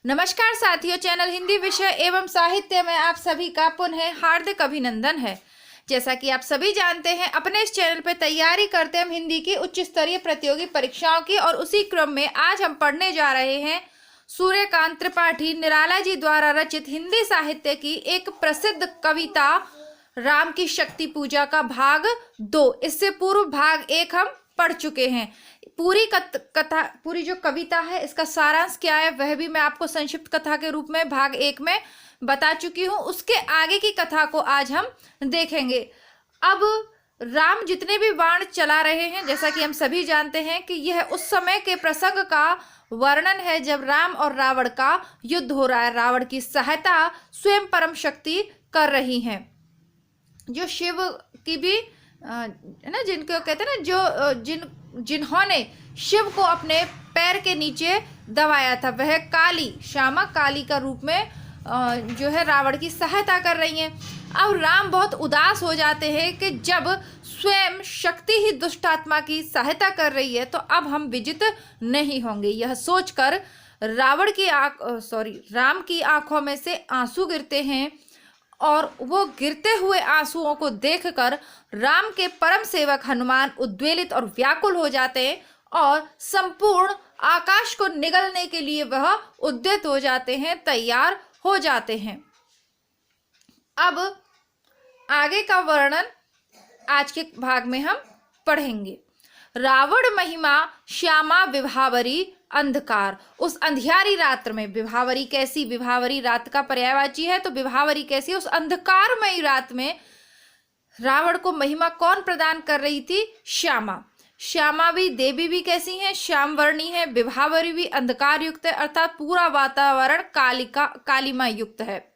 नमस्कार साथियों, चैनल हिंदी विषय एवं साहित्य में आप सभी का पुनः हार्दिक अभिनंदन है। जैसा कि आप सभी जानते हैं, अपने इस चैनल पर तैयारी करते हैं हम हिंदी की उच्च स्तरीय प्रतियोगी परीक्षाओं की, और उसी क्रम में आज हम पढ़ने जा रहे हैं सूर्यकांत त्रिपाठी निराला जी द्वारा रचित हिंदी साहित्य की एक प्रसिद्ध कविता राम की शक्ति पूजा का भाग 2। इससे पूर्व भाग 1 हम पढ़ चुके हैं। पूरी जो कविता है इसका सारांश क्या है वह भी मैं आपको संक्षिप्त कथा के रूप में भाग 1 में बता चुकी हूँ। उसके आगे की कथा को आज हम देखेंगे। अब राम जितने भी बाण चला रहे हैं, जैसा कि हम सभी जानते हैं कि यह उस समय के प्रसंग का वर्णन है जब राम और रावण का युद्ध हो रहा है। रावण की सहायता स्वयं परम शक्ति कर रही हैं, जो शिव की भी है ना, जिनको कहते हैं ना, जिन्होंने शिव को अपने पैर के नीचे दबाया था, वह काली, श्यामा काली का रूप में जो है रावण की सहायता कर रही हैं। अब राम बहुत उदास हो जाते हैं कि जब स्वयं शक्ति ही दुष्ट आत्मा की सहायता कर रही है तो अब हम विजित नहीं होंगे। यह सोचकर राम की आंखों में से आंसू गिरते हैं, और वो गिरते हुए आंसुओं को देखकर राम के परम सेवक हनुमान उद्वेलित और व्याकुल हो जाते हैं, और संपूर्ण आकाश को निगलने के लिए वह उद्यत हो जाते हैं, तैयार हो जाते हैं। अब आगे का वर्णन आज के भाग में हम पढ़ेंगे। रावण महिमा श्यामा विभावरी अंधकार। उस अंधियारी रात्र में, विभावरी कैसी, विभावरी रात का पर्यायवाची है, तो विभावरी कैसी, उस अंधकारमयी रात में रावण को महिमा कौन प्रदान कर रही थी? श्यामा। श्यामा भी, देवी भी कैसी हैं? श्याम वर्णी है। विभावरी भी अंधकार युक्त है, अर्थात पूरा वातावरण कालिमा युक्त है।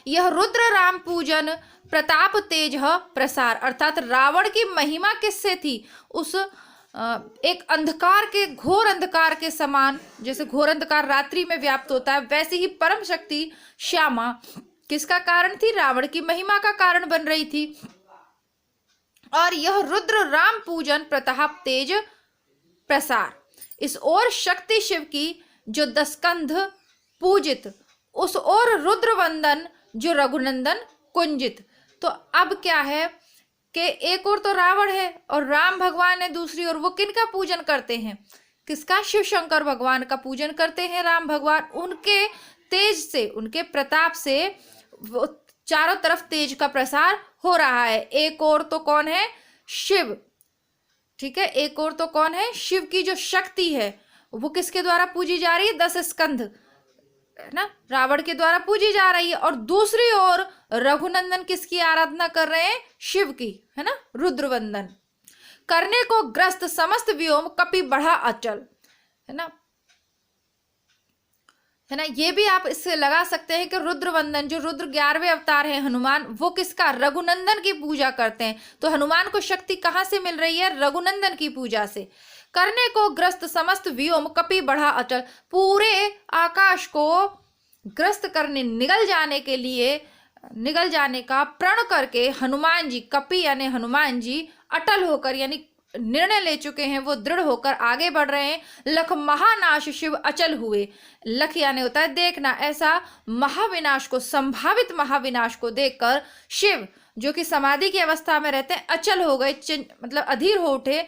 यह रुद्र राम पूजन प्रताप तेज प्रसार, अर्थात रावण की महिमा किससे थी? उस एक अंधकार के, घोर अंधकार के समान, जैसे घोर अंधकार रात्रि में व्याप्त होता है, वैसे ही परम शक्ति श्यामा किसका कारण थी? रावण की महिमा का कारण बन रही थी। और यह रुद्र राम पूजन प्रताप तेज प्रसार, इस ओर शक्ति शिव की जो दस्कंध पूजित, उस ओर रुद्र वंदन जो रघुनंदन कुंजित। तो अब क्या है कि एक ओर तो रावण है और राम भगवान है दूसरी ओर। वो किनका पूजन करते हैं? किसका? शिव शंकर भगवान का पूजन करते हैं राम भगवान। उनके तेज से, उनके प्रताप से वो चारों तरफ तेज का प्रसार हो रहा है। एक ओर तो कौन है? शिव, ठीक है। एक ओर तो कौन है? शिव की जो शक्ति है वो किसके द्वारा पूजी जा रही है? 10 स्कंध, है ना, रावण के द्वारा पूजी जा रही है। और दूसरी ओर रघुनंदन किसकी आराधना कर रहे हैं? शिव की, है ना, रुद्रवंदन। करने को ग्रस्त समस्त व्योम कपि बढ़ा अचल, है ना, ये भी आप इससे लगा सकते हैं कि रुद्रवंदन, जो रुद्र 11वें अवतार है हनुमान, वो किसका? रघुनंदन की पूजा करते हैं। तो हनुमान को शक्ति कहां से मिल रही है? रघुनंदन की पूजा से। करने को ग्रस्त समस्त व्योम कपि बढ़ा अचल, पूरे आकाश को ग्रस्त करने, निगल जाने का प्रण करके हनुमान जी, कपि यानी हनुमान जी, अटल होकर यानी निर्णय ले चुके हैं, वो दृढ़ होकर आगे बढ़ रहे हैं। लख महानाश शिव अचल हुए। लख यानी होता है देखना। ऐसा महाविनाश को, संभावित महाविनाश को देखकर शिव, जो कि समाधि की अवस्था में रहते हैं, अचल हो गए, मतलब अधीर हो उठे,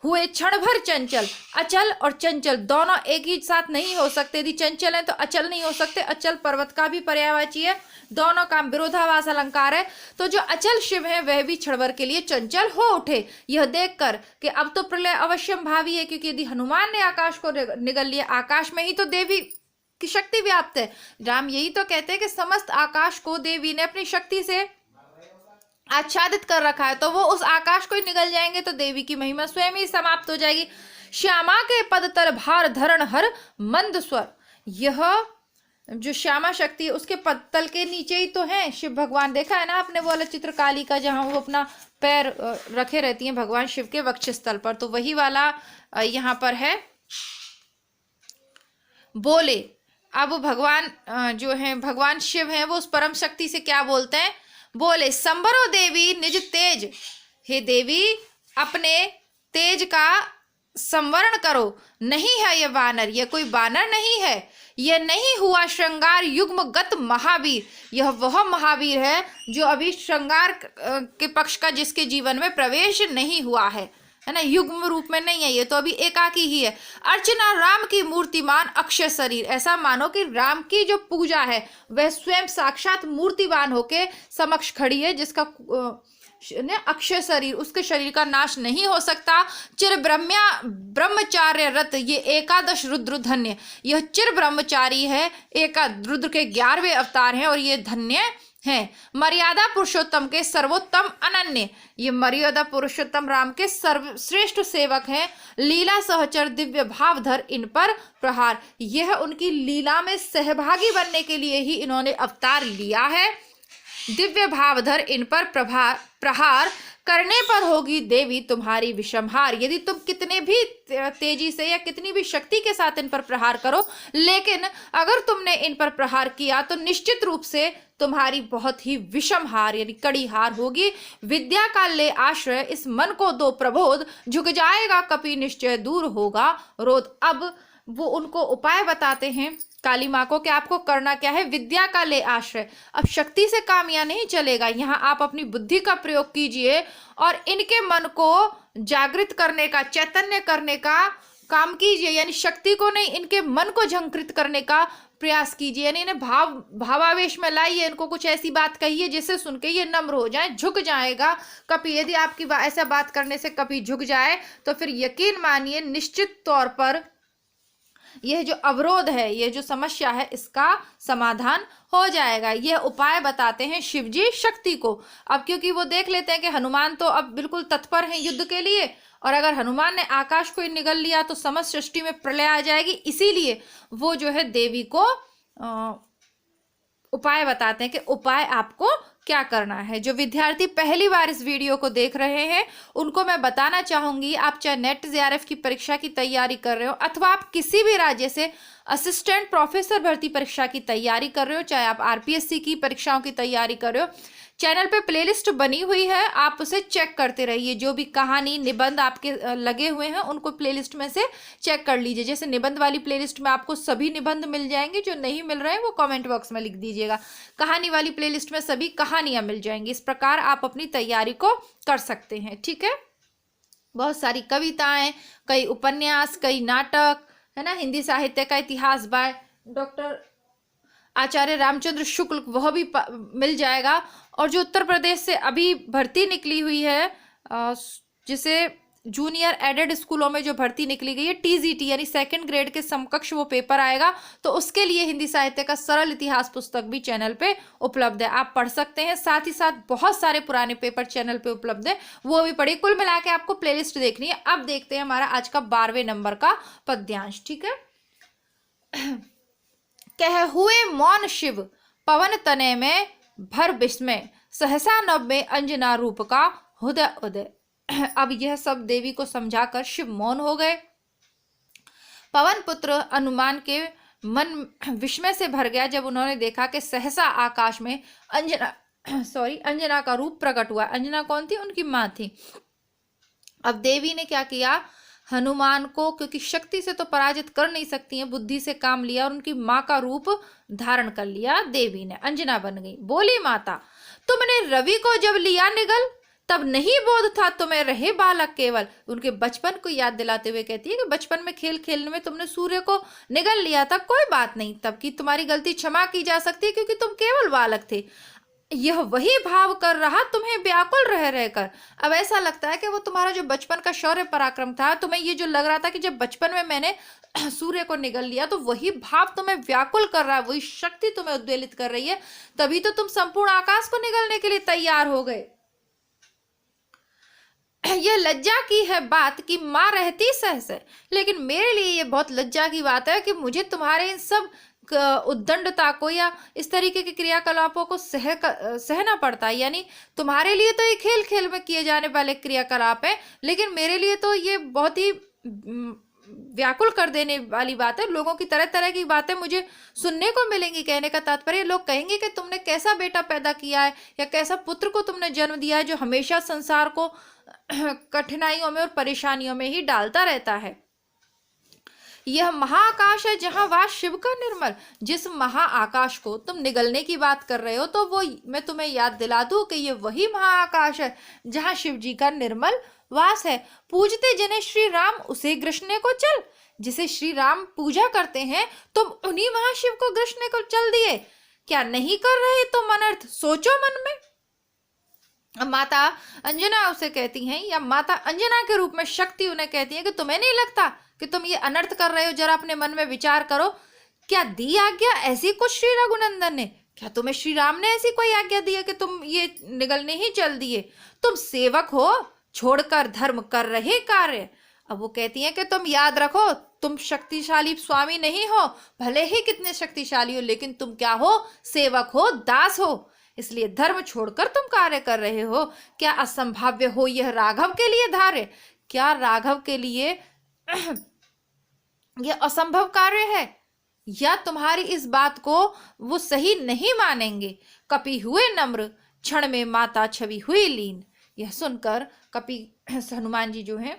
हुए क्षण भर चंचल। अचल और चंचल दोनों एक ही साथ नहीं हो सकते। यदि चंचल है तो अचल नहीं हो सकते। अचल पर्वत का भी पर्यायवाची है, दोनों का विरोधाभास अलंकार है। तो जो अचल शिव है वह भी क्षण भर के लिए चंचल हो उठे, यह देखकर कि अब तो प्रलय अवश्यम भावी है, क्योंकि यदि हनुमान ने आकाश को निगल लिया, आकाश में ही तो देवी की शक्ति व्याप्त है। राम यही तो कहते हैं कि समस्त आकाश को देवी ने अपनी शक्ति से आच्छादित कर रखा है, तो वो उस आकाश को ही निगल जाएंगे तो देवी की महिमा स्वयं ही समाप्त हो जाएगी। श्यामा के पद तर भार धरण हर मंद स्वर, यह जो श्यामा शक्ति है उसके पद तल के नीचे ही तो है शिव भगवान। देखा है ना आपने वो वाला चित्रकाली का, जहां वो अपना पैर रखे रहती हैं भगवान शिव के वक्षस्थल पर, तो वही वाला यहाँ पर है। बोले, अब भगवान जो है, भगवान शिव हैं, वो उस परम शक्ति से क्या बोलते हैं? बोले, संबरो देवी निज तेज, हे देवी अपने तेज का संवरण करो। नहीं है ये वानर, ये कोई वानर नहीं है, ये नहीं हुआ श्रृंगार युग्मगत महावीर। यह वह महावीर है जो अभी श्रृंगार के पक्ष का जिसके जीवन में प्रवेश नहीं हुआ है ना, युग्म रूप में नहीं है, ये तो अभी एकाकी ही है। अर्चना राम की मूर्तिमान अक्षय शरीर, ऐसा मानो कि राम की जो पूजा है वह स्वयं साक्षात मूर्तिवान होके समक्ष खड़ी है, जिसका अक्षय शरीर, उसके शरीर का नाश नहीं हो सकता। चिर ब्रह्मचार्य रत, ये एकादश रुद्र धन्य, यह चिर ब्रह्मचारी है, रुद्र के 11वें अवतार हैं और ये धन्य हैं। मर्यादा पुरुषोत्तम के सर्वोत्तम अनन्य, ये मर्यादा पुरुषोत्तम राम के सर्वश्रेष्ठ सेवक हैं। लीला सहचर दिव्य भावधर इन पर प्रहार, यह उनकी लीला में सहभागी बनने के लिए ही इन्होंने अवतार लिया है। दिव्य भावधर इन पर प्रहार करने पर होगी देवी तुम्हारी विषमहार। यदि तुम कितने भी तेजी से या कितनी भी शक्ति के साथ इन पर प्रहार करो, लेकिन अगर तुमने इन पर प्रहार किया तो निश्चित रूप से तुम्हारी बहुत ही विषम हार यानी कड़ी हार होगी। विद्या का ले आश्रय इस मन को दो प्रबोध, झुक जाएगा कपि निश्चय दूर होगा रोध। अब वो उनको उपाय बताते हैं काली माँ को कि आपको करना क्या है। विद्या का ले आश्रय, अब शक्ति से काम यहाँ नहीं चलेगा, यहाँ आप अपनी बुद्धि का प्रयोग कीजिए और इनके मन को जागृत करने का, चैतन्य करने का काम कीजिए, यानी शक्ति को नहीं, इनके मन को झंकृत करने का प्रयास कीजिए, यानी इन्हें भावावेश में लाइए, इनको कुछ ऐसी बात कहिए जिससे सुन के ये नम्र हो जाए, झुक जाएगा कभी। यदि आपकी ऐसा बात करने से कभी झुक जाए तो फिर यकीन मानिए निश्चित तौर पर यह जो अवरोध है, यह जो समस्या है, इसका समाधान हो जाएगा। यह उपाय बताते हैं शिवजी शक्ति को। अब क्योंकि वो देख लेते हैं कि हनुमान तो अब बिल्कुल तत्पर हैं युद्ध के लिए, और अगर हनुमान ने आकाश को निगल लिया तो समस्त सृष्टि में प्रलय आ जाएगी, इसीलिए वो जो है देवी को उपाय बताते हैं कि उपाय आपको क्या करना है। जो विद्यार्थी पहली बार इस वीडियो को देख रहे हैं उनको मैं बताना चाहूंगी, आप चाहे नेट जेआरएफ की परीक्षा की तैयारी कर रहे हो अथवा आप किसी भी राज्य से असिस्टेंट प्रोफेसर भर्ती परीक्षा की तैयारी कर रहे हो, चाहे आप आरपीएससी की परीक्षाओं की तैयारी कर रहे हो, चैनल पे प्लेलिस्ट बनी हुई है, आप उसे चेक करते रहिए। जो भी कहानी निबंध आपके लगे हुए हैं उनको प्लेलिस्ट में से चेक कर लीजिए। जैसे निबंध वाली प्लेलिस्ट में आपको सभी निबंध मिल जाएंगे, जो नहीं मिल रहे हैं वो कमेंट बॉक्स में लिख दीजिएगा। कहानी वाली प्लेलिस्ट में सभी कहानियां मिल जाएंगी। इस प्रकार आप अपनी तैयारी को कर सकते हैं, ठीक है। बहुत सारी कविताएं, कई उपन्यास, कई नाटक, है ना, हिंदी साहित्य का इतिहास बाय डॉक्टर आचार्य रामचंद्र शुक्ल, वह भी मिल जाएगा। और जो उत्तर प्रदेश से अभी भर्ती निकली हुई है, जिसे जूनियर एडेड स्कूलों में जो भर्ती निकली गई है, टीजीटी यानी सेकंड ग्रेड के समकक्ष वो पेपर आएगा, तो उसके लिए हिंदी साहित्य का सरल इतिहास पुस्तक भी चैनल पे उपलब्ध है, आप पढ़ सकते हैं। साथ ही साथ बहुत सारे पुराने पेपर चैनल पे उपलब्ध है, वो भी पढ़िए। कुल मिला के आपको प्लेलिस्ट देखनी है। अब देखते हैं हमारा आज का 12वें नंबर का पद्यांश, ठीक है। कह हुए मौन शिव पवन तनय में भर विस्मय, सहसा नभ में अंजना रूप का हृदय उदय। अब यह सब देवी को समझाकर शिव मौन हो गए। पवन पुत्र हनुमान के मन विस्मय से भर गया जब उन्होंने देखा कि सहसा आकाश में अंजना का रूप प्रकट हुआ। अंजना कौन थी? उनकी माँ थी। अब देवी ने क्या किया, हनुमान को, क्योंकि शक्ति से तो पराजित कर नहीं सकती हैं, बुद्धि से काम लिया और उनकी माँ का रूप धारण कर लिया देवी ने, अंजना बन गई। बोली माता, तुमने रवि को जब लिया निगल, तब नहीं बोध था तुम्हें रहे बालक केवल। उनके बचपन को याद दिलाते हुए कहती है कि बचपन में खेल खेलने में तुमने सूर्य को निगल लिया था, कोई बात नहीं, तब की तुम्हारी गलती क्षमा की जा सकती है क्योंकि तुम केवल बालक थे। यह वही भाव कर रहा तुम्हें व्याकुल रह रहकर। अब ऐसा लगता है कि वो तुम्हारा जो बचपन का शौर्य पराक्रम था, तुम्हें ये जो लग रहा था कि जब बचपन में मैंने सूर्य को निगल लिया, तो वही भाव तुम्हें व्याकुल कर रहा है, वही शक्ति तुम्हें उद्वेलित कर रही है, तभी तो तुम संपूर्ण आकाश को निगलने के लिए तैयार हो गए। यह लज्जा की है बात कि माँ रहती सहस है, लेकिन मेरे लिए यह बहुत लज्जा की बात है कि मुझे तुम्हारे इन सब उद्दंडता को या इस तरीके के क्रियाकलापों को सहना पड़ता है। यानी तुम्हारे लिए तो ये खेल खेल में किए जाने वाले क्रियाकलाप है, लेकिन मेरे लिए तो ये बहुत ही व्याकुल कर देने वाली बात है। लोगों की तरह तरह की बातें मुझे सुनने को मिलेंगी। कहने का तात्पर्य, लोग कहेंगे कि तुमने कैसा बेटा पैदा किया है या कैसा पुत्र को तुमने जन्म दिया है जो हमेशा संसार को कठिनाइयों में और परेशानियों में ही डालता रहता है। यह महाआकाश है जहां वास शिव का निर्मल। जिस महाआकाश को तुम निगलने की बात कर रहे हो, तो वो मैं तुम्हें याद दिला दूं कि ये वही महाआकाश है जहां शिव जी का निर्मल वास है। पूजते जने श्री राम उसे कृष्ण को चल। जिसे श्री राम पूजा करते हैं, तुम उन्हीं महाशिव को कृष्ण को चल दिए। क्या नहीं कर रहे तुम अनर्थ, सोचो मन में। माता अंजना उसे कहती हैं, या माता अंजना के रूप में शक्ति उन्हें कहती है कि तुम्हें नहीं लगता कि तुम ये अनर्थ कर रहे हो? जरा अपने मन में विचार करो। क्या दी आज्ञा ऐसी कुछ श्री रघुनंदन ने? क्या तुम्हें श्री राम ने ऐसी कोई आज्ञा दी है कि तुम ये निगलने ही चल दिए? तुम सेवक हो, छोड़कर धर्म कर रहे कार्य। अब वो कहती हैं कि तुम याद रखो, तुम शक्तिशाली स्वामी नहीं हो, भले ही कितने शक्तिशाली हो, लेकिन तुम क्या हो? सेवक हो, दास हो। इसलिए धर्म छोड़कर तुम कार्य कर रहे हो। क्या असंभाव्य हो यह राघव के लिए धार्य? क्या राघव के लिए यह असंभव कार्य है? या तुम्हारी इस बात को वो सही नहीं मानेंगे? कपि हुए नम्र, क्षण में माता छवि हुई लीन। यह सुनकर कपि हनुमान जी जो हैं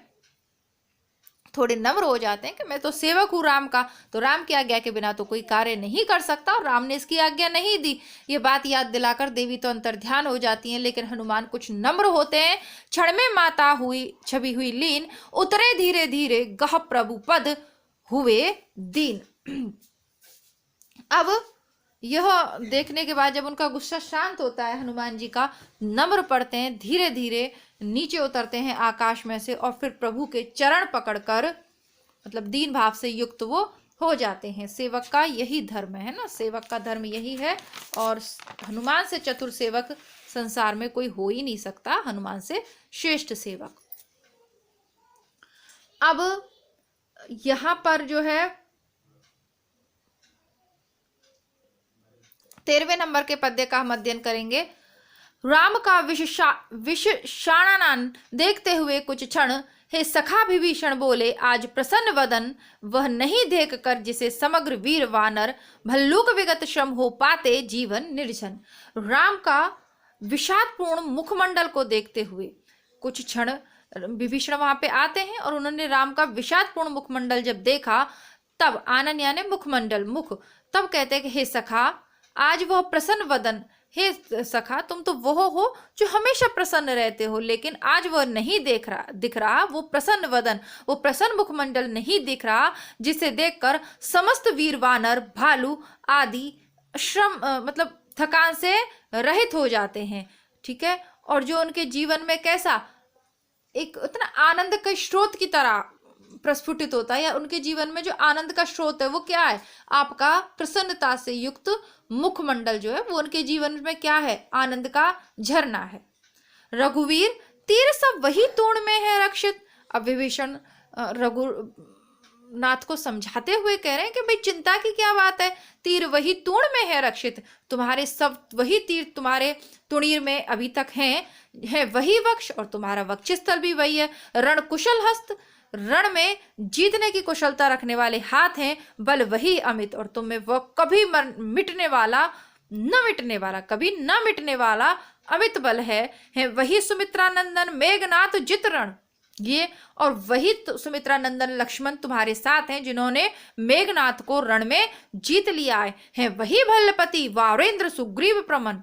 थोड़े नम्र हो जाते हैं कि मैं तो सेवक हूँ राम का, तो राम की आज्ञा के बिना तो कोई कार्य नहीं कर सकता, और राम ने इसकी आज्ञा नहीं दी। ये बात याद दिलाकर देवी तो अंतर्ध्यान हो जाती हैं, लेकिन हनुमान कुछ नम्र होते हैं। क्षण में माता हुई छवि हुई लीन, उतरे धीरे धीरे गह प्रभु पद हुए दीन। अब यह देखने के बाद जब उनका गुस्सा शांत होता है, हनुमान जी का नम्र पड़ते हैं, धीरे धीरे नीचे उतरते हैं आकाश में से, और फिर प्रभु के चरण पकड़कर मतलब दीन भाव से युक्त वो हो जाते हैं। सेवक का यही धर्म है ना, सेवक का धर्म यही है, और हनुमान से चतुर सेवक संसार में कोई हो ही नहीं सकता, हनुमान से श्रेष्ठ सेवक। अब यहां पर जो है 13वें नंबर के पद्य का हम अध्ययन करेंगे। राम का विषाणानन देखते हुए कुछ क्षण, हे सखा विभीषण बोले आज प्रसन्न वदन, वह नहीं देख कर जिसे समग्र वीर वानर, भल्लुक विगत श्रम हो पाते जीवन निर्जन। राम का विषादपूर्ण मुखमंडल को देखते हुए कुछ क्षण विभीषण वहां पे आते हैं, और उन्होंने राम का विषादपूर्ण मुखमंडल जब देखा, तब आनन यानी मुखमंडल मुख, तब कहते हैं कि हे सखा आज वह प्रसन्न वदन, हे सखा तुम तो वो हो जो हमेशा प्रसन्न रहते हो, लेकिन आज वह नहीं दिख रहा वो प्रसन्न वदन, वो प्रसन्न मुखमंडल नहीं दिख रहा, जिसे देखकर समस्त वीर वानर भालू आदि श्रम मतलब थकान से रहित हो जाते हैं। ठीक है, और जो उनके जीवन में कैसा एक इतना आनंद के स्रोत की तरह प्रस्फुटित होता है, या उनके जीवन में जो आनंद का स्रोत है वो क्या है? आपका प्रसन्नता से युक्त मुखमंडल जो है वो उनके जीवन में क्या है? आनंद का झरना है। रघुवीर तीर सब वही तूण में है रक्षित। अब विभीषण रघुनाथ को समझाते हुए कह रहे हैं कि भाई चिंता की क्या बात है, तीर वही तूण में है रक्षित, तुम्हारे सब वही तीर तुम्हारे तुणीर में अभी तक है वही वक्ष, और तुम्हारा वक्षस्थल भी वही है। रण कुशल हस्त, रण में जीतने की कुशलता रखने वाले हाथ हैं, बल वही अमित, और तुम में वह कभी मिटने वाला कभी न मिटने वाला अमित बल है वही सुमित्रा नंदन मेघनाथ जित रण। ये और वही सुमित्रा नंदन लक्ष्मण तुम्हारे साथ हैं जिन्होंने मेघनाथ को रण में जीत लिया है वही भल्लपति वारेंद्र सुग्रीव प्रमन।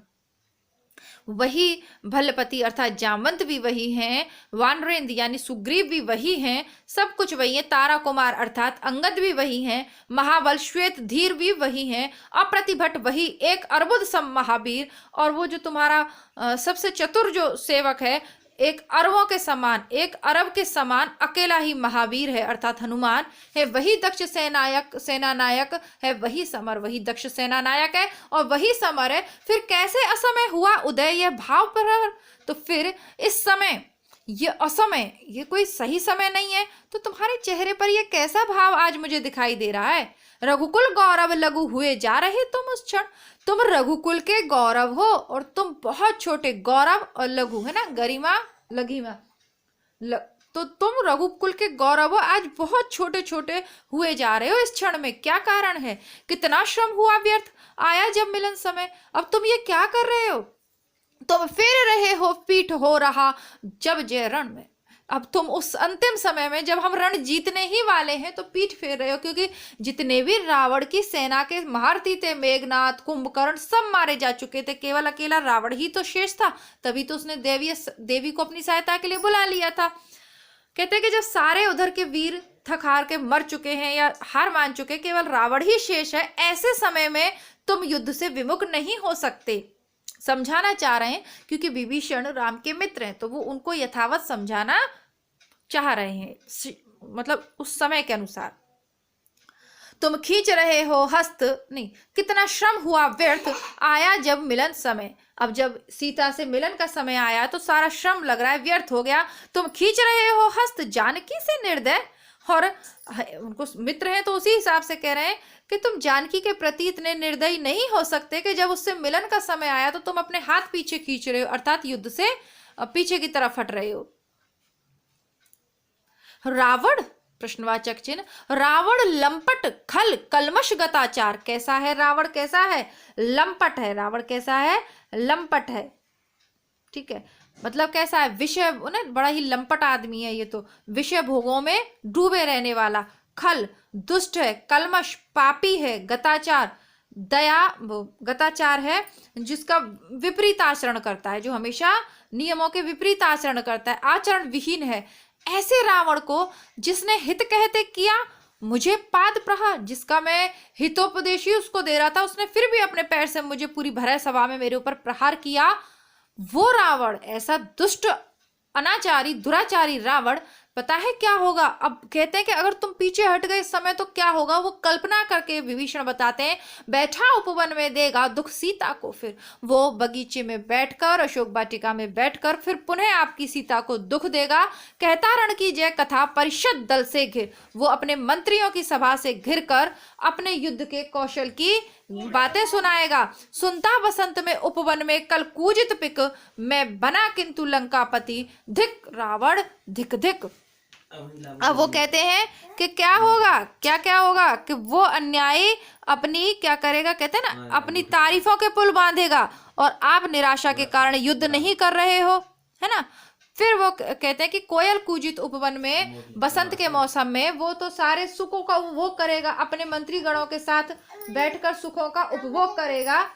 वही भल्लपति अर्थात जामवंत भी वही हैं, वानरेंद्र यानी सुग्रीव भी वही हैं, सब कुछ वही है। तारा कुमार अर्थात अंगद भी वही हैं, महाबल श्वेत धीर भी वही हैं, अप्रतिभट वही एक अर्बुद सम महावीर, और वो जो तुम्हारा सबसे चतुर जो सेवक है, एक अरबों के समान, एक अरब के समान अकेला ही महावीर है अर्थात हनुमान है। वही दक्ष सेना नायक है, वही समर वही दक्ष सेना नायक है और वही समर है। फिर कैसे असमय हुआ उदय यह भाव पर? तो फिर इस समय ये असमय, ये कोई सही समय नहीं है, तो तुम्हारे चेहरे पर ये कैसा भाव आज मुझे दिखाई दे रहा है? रघुकुल गौरव लघु हुए जा रहे तुम उस क्षण। तुम रघुकुल के गौरव हो और तुम बहुत छोटे, गौरव और लघु है ना, गरिमा लघिमा, तो तुम रघुकुल के गौरव आज बहुत छोटे छोटे हुए जा रहे हो इस क्षण में। क्या कारण है? कितना श्रम हुआ व्यर्थ, आया जब मिलन समय। अब तुम ये क्या कर रहे हो? तुम फिर रहे हो पीठ हो रहा जब जय रण में। अब तुम उस अंतिम समय में जब हम रण जीतने ही वाले हैं तो पीठ फेर रहे हो, क्योंकि जितने भी रावण की सेना के महारथी थे, मेघनाथ, कुंभकर्ण, सब मारे जा चुके थे। केवल अकेला रावण ही तो शेष था। तभी तो उसने देवी को अपनी सहायता के लिए बुला लिया था। कहते हैं कि जब सारे उधर के वीर थक हार के मर चुके हैं या हार मान चुके, केवल रावण ही शेष है, ऐसे समय में तुम युद्ध से विमुख नहीं हो सकते। समझाना चाह रहे हैं, क्योंकि विभीषण राम के मित्र हैं तो वो उनको यथावत समझाना चाह रहे हैं, मतलब उस समय के अनुसार। तुम खींच रहे हो हस्त, नहीं, कितना श्रम हुआ व्यर्थ, आया जब मिलन समय। अब जब सीता से मिलन का समय आया तो सारा श्रम लग रहा है व्यर्थ हो गया। तुम खींच रहे हो हस्त जानकी से निर्दय, और उनको मित्र हैं तो उसी हिसाब से कह रहे हैं कि तुम जानकी के प्रति इतने निर्दयी नहीं हो सकते कि जब उससे मिलन का समय आया तो तुम अपने हाथ पीछे खींच रहे हो, अर्थात युद्ध से पीछे की तरफ हट रहे हो। रावण, प्रश्नवाचक चिन्ह, रावण लंपट खल कलमश गताचार। कैसा है रावण? कैसा है? लंपट है। रावण कैसा है? लंपट है। ठीक है, मतलब कैसा है? विषय, बड़ा ही लंपट आदमी है ये तो, विषय भोगों में डूबे रहने वाला। खल, दुष्ट है। कलमश, पापी है। गताचार, दया, गताचार है जिसका विपरीत आचरण करता है, जो हमेशा नियमों के विपरीत आचरण करता है, आचरण विहीन है। ऐसे रावण को जिसने हित कहते किया मुझे पाद प्रहार, जिसका मैं हितोपदेश ही उसको दे रहा था, उसने फिर भी अपने पैर से मुझे पूरी भरे सभा में मेरे ऊपर प्रहार किया, वो रावण, ऐसा दुष्ट अनाचारी दुराचारी रावण, पता है क्या होगा? अब कहते हैं कि अगर तुम पीछे हट गए इस समय तो क्या होगा, वो कल्पना करके विभीषण बताते हैं। बैठा उपवन में देगा दुख सीता को, फिर वो बगीचे में बैठकर, अशोक वाटिका में बैठकर फिर पुनः आपकी सीता को दुख देगा। कहता रण की जय कथा परिषद दल से घिर, वो अपने मंत्रियों की सभा से घिर कर अपने युद्ध के कौशल की बातें सुनाएगा। सुनता बसंत में उपवन में कल कूजित पिक, मैं बना किंतु लंकापति, धिक रावण धिक धिक। अब वो कहते हैं कि क्या होगा, क्या क्या होगा, कि वो अन्यायी अपनी क्या करेगा, कहते हैं ना, अपनी तारीफों के पुल बांधेगा और आप निराशा के कारण युद्ध नहीं कर रहे हो, है ना। फिर वो कहते हैं कि कोयल कूजित उपवन में, बसंत के मौसम में वो तो सारे सुखों का उपभोग करेगा, अपने मंत्री गणों के साथ बैठकर सुखों का उपभोग करेगा।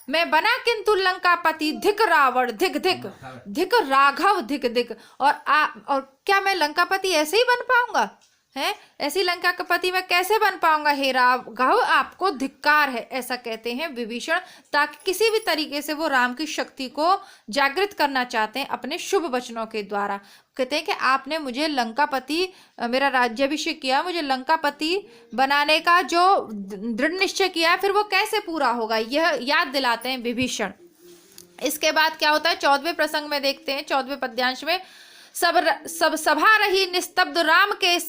मैं बना किंतु लंकापति, धिक रावण धिक धिक, धिक राघव धिक धिक। और क्या मैं लंकापति ऐसे ही बन पाऊंगा? है ऐसी लंका का पति मैं कैसे बन पाऊंगा? हे राघव, आपको धिक्कार है, ऐसा कहते हैं विभीषण, ताकि किसी भी तरीके से वो राम की शक्ति को जागृत करना चाहते हैं अपने शुभ वचनों के द्वारा। कहते हैं कि आपने मुझे लंकापति, मेरा राज्याभिषेक किया, मुझे लंकापति बनाने का जो दृढ़ निश्चय किया है, फिर वो कैसे पूरा होगा, यह याद दिलाते हैं विभीषण। इसके बाद क्या होता है 14वें प्रसंग में देखते हैं, 14वें पद्यांश में, सब सभा रही निस्तब्ध, राम के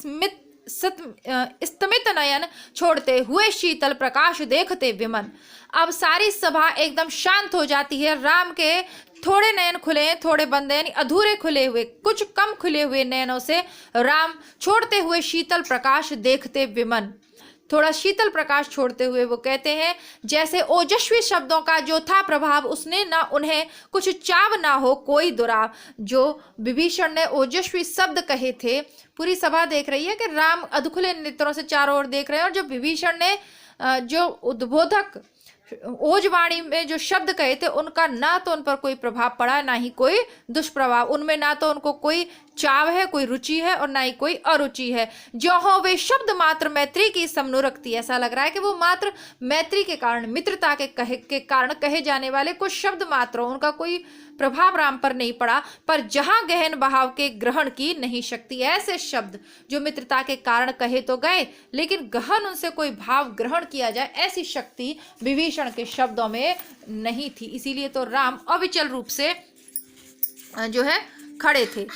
स्तमित नयन छोड़ते हुए शीतल प्रकाश देखते विमन। अब सारी सभा एकदम शांत हो जाती है, राम के थोड़े नयन खुले हैं, थोड़े बंद, यानी अधूरे खुले हुए, कुछ कम खुले हुए नयनों से राम छोड़ते हुए शीतल प्रकाश देखते विमन, थोड़ा शीतल प्रकाश छोड़ते हुए वो कहते हैं, जैसे ओजस्वी शब्दों का जो था प्रभाव, उसने ना उन्हें कुछ चाव ना हो कोई दुराव। जो विभीषण ने ओजस्वी शब्द कहे थे, पूरी सभा देख रही है कि राम अधखुले नेत्रों से चारों ओर देख रहे हैं, और जो विभीषण ने जो उद्बोधक ओजवाणी में जो शब्द कहे थे, उनका ना तो उन पर कोई प्रभाव पड़ा, ना ही कोई दुष्प्रभाव, उनमें ना तो उनको कोई चाव है, कोई रुचि है, और ना ही कोई अरुचि है। जो हो वे शब्द मात्र मैत्री की समनुरक्ति, ऐसा लग रहा है कि वो मात्र मैत्री के कारण, मित्रता के कारण कहे जाने वाले कुछ शब्द मात्र, उनका कोई प्रभाव राम पर नहीं पड़ा। पर जहां गहन भाव के ग्रहण की नहीं शक्ति, ऐसे शब्द जो मित्रता के कारण कहे तो गए, लेकिन गहन उनसे कोई भाव ग्रहण किया जाए, ऐसी शक्ति विभीषण के शब्दों में नहीं थी। इसीलिए तो राम अविचल रूप से जो है खड़े थे।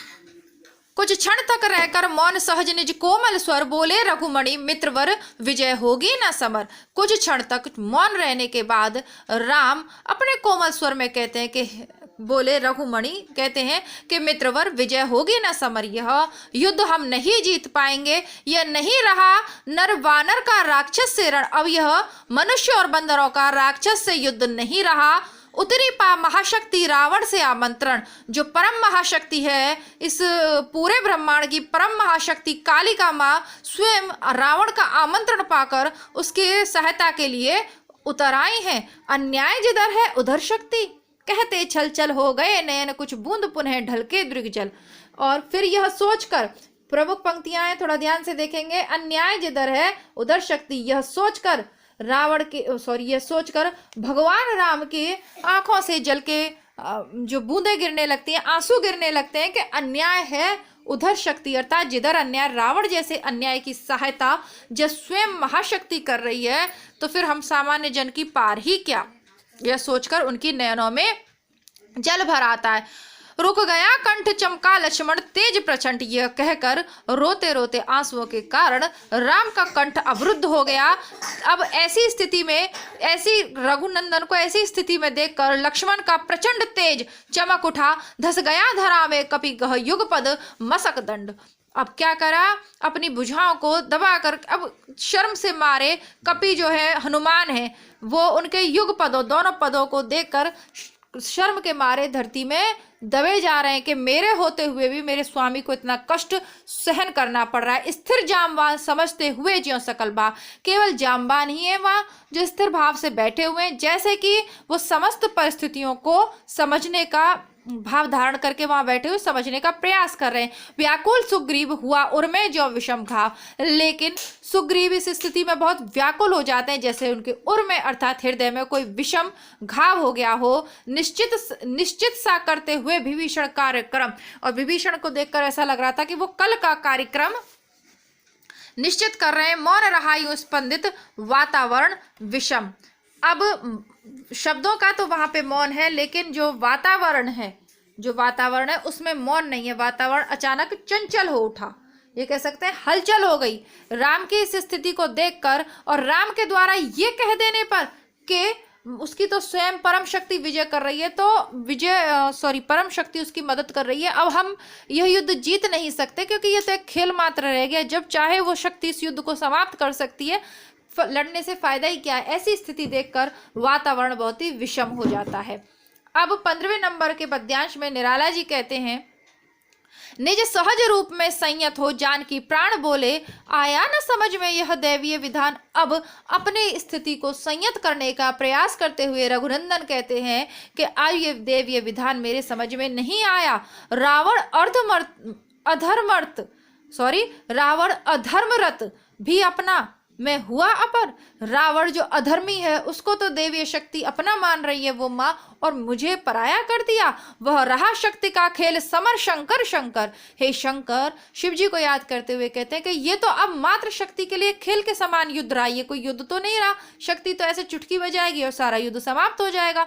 कुछ क्षण तक रहकर मौन सहज निज कोमल स्वर बोले रघुमणि मित्रवर विजय होगी न समर। कुछ क्षण तक मौन रहने के बाद राम अपने कोमल स्वर में कहते हैं कि बोले रघुमणि कहते हैं कि मित्रवर विजय होगी न समर। यह युद्ध हम नहीं जीत पाएंगे। यह नहीं रहा नर वानर का राक्षस से रण, अब यह मनुष्य और बंदरों का राक्षस से युद्ध नहीं रहा। उतरी पा महाशक्ति रावण से आमंत्रण। जो परम महाशक्ति है, इस पूरे ब्रह्मांड की परम महाशक्ति कालिका माँ स्वयं रावण का आमंत्रण पाकर उसकी सहायता के लिए उतर आई हैं। अन्याय जिधर है उधर शक्ति, कहते छल छल हो गए नयन कुछ बूंद पुनः ढलके दृग जल। और फिर यह सोचकर, प्रमुख पंक्तियां हैं, थोड़ा ध्यान से देखेंगे। अन्याय जिधर है उधर शक्ति, यह सोचकर यह सोचकर भगवान राम की आंखों से जल के जो बूंदें गिरने लगती हैं, आंसू गिरने लगते हैं कि अन्याय है उधर शक्ति, अर्थात जिधर अन्याय, रावण जैसे अन्याय की सहायता जब स्वयं महाशक्ति कर रही है तो फिर हम सामान्य जन की पार ही क्या। यह सोचकर उनकी नयनों में जल भर आता है। रुक गया कंठ चमका लक्ष्मण तेज प्रचंड, यह कहकर रोते रोते आंसुओं के कारण राम का कंठ अवरुद्ध हो गया। अब ऐसी स्थिति में, ऐसी रघुनंदन को ऐसी स्थिति में देखकर लक्ष्मण का प्रचंड तेज चमक उठा। धस गया धरा में कपि गह युगपद मसक दंड। अब क्या करा, अपनी भुजाओं को दबाकर, अब शर्म से मारे कपि जो है हनुमान है, वो उनके युग पदों, दोनों पदों को देखकर शर्म के मारे धरती में दबे जा रहे हैं कि मेरे होते हुए भी मेरे स्वामी को इतना कष्ट सहन करना पड़ रहा है। स्थिर जामवान समझते हुए ज्यों सकल बा, केवल जामवान ही है वहाँ जो स्थिर भाव से बैठे हुए हैं, जैसे कि वो समस्त परिस्थितियों को समझने का भाव धारण करके वहां बैठे हुए समझने का प्रयास कर रहे हैं। व्याकुल सुग्रीव हुआ उर्मे जो विषम घाव, लेकिन सुग्रीव इस स्थिति में बहुत व्याकुल हो जाते हैं जैसे उनके उर में अर्थात हृदय में कोई विषम घाव हो गया हो। निश्चित सा करते हुए विभीषण कार्यक्रम, और विभीषण को देखकर ऐसा लग रहा था कि वो कल का कार्यक्रम निश्चित कर रहे हैं। मौन रहा यूं स्पंदित वातावरण विषम। अब शब्दों का तो वहां पे मौन है, लेकिन जो वातावरण है उसमें मौन नहीं है। वातावरण अचानक चंचल हो उठा, ये कह सकते हैं हलचल हो गई राम की इस स्थिति को देखकर, और राम के द्वारा ये कह देने पर कि उसकी तो स्वयं परम शक्ति विजय कर रही है, तो परम शक्ति उसकी मदद कर रही है। अब हम यह युद्ध जीत नहीं सकते क्योंकि यह तो एक खेल मात्र रह गया। जब चाहे वो शक्ति इस युद्ध को समाप्त कर सकती है, लड़ने से फायदा ही क्या है। ऐसी स्थिति देखकर वातावरण बहुत ही विषम हो जाता है। अब 15वें नंबर के पद्यांश में निराला जी कहते हैं, निज सहज रूप में संयत हो जानकी प्राण बोले, आया न समझ में यह दैवीय विधान। अब अपने स्थिति को संयत करने का प्रयास करते हुए रघुनंदन कहते हैं कि ये दैवीय विधान मेरे समझ में नहीं आया। रावण अधर्मरत भी अपना, मैं हुआ अपर। रावण जो अधर्मी है उसको तो देवीय शक्ति अपना मान रही है वो माँ, और मुझे पराया कर दिया। वह रहा शक्ति का खेल समर शंकर शंकर। हे शंकर, शिव जी को याद करते हुए कहते हैं कि ये तो अब मात्र शक्ति के लिए खेल के समान युद्ध रहा, ये कोई युद्ध तो नहीं रहा। शक्ति तो ऐसे चुटकी बजाएगी और सारा युद्ध समाप्त हो जाएगा।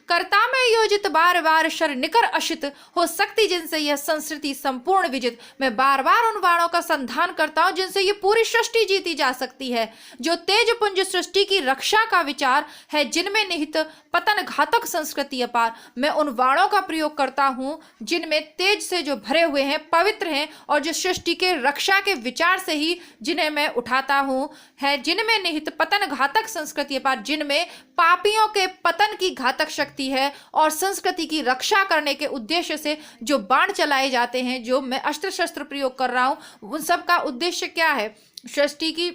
कर्ता में योजित बार बार शर निकर अशित, हो सकती जिनसे यह संस्कृति संपूर्ण विजित। मैं बार बार उन बाणों का संधान करता हूं जिनसे ये पूरी सृष्टि जीती जा सकती है। जो तेज पुंज सृष्टि की रक्षा का विचार है, जिनमें निहित पतन घातक संस्कृति अपार। मैं उन बाणों का प्रयोग करता हूं जिनमें तेज से जो भरे हुए हैं, पवित्र हैं, और जो सृष्टि के रक्षा के विचार से ही जिन्हें मैं उठाता हूं, है जिनमें निहित पतन घातक संस्कृति अपार, जिनमें पापियों के पतन की घातक शक्ति है और संस्कृति की रक्षा करने के उद्देश्य से जो बाण चलाए जाते हैं, जो मैं अस्त्र शस्त्र प्रयोग कर रहा हूं, उन सब का उद्देश्य क्या है? सृष्टि की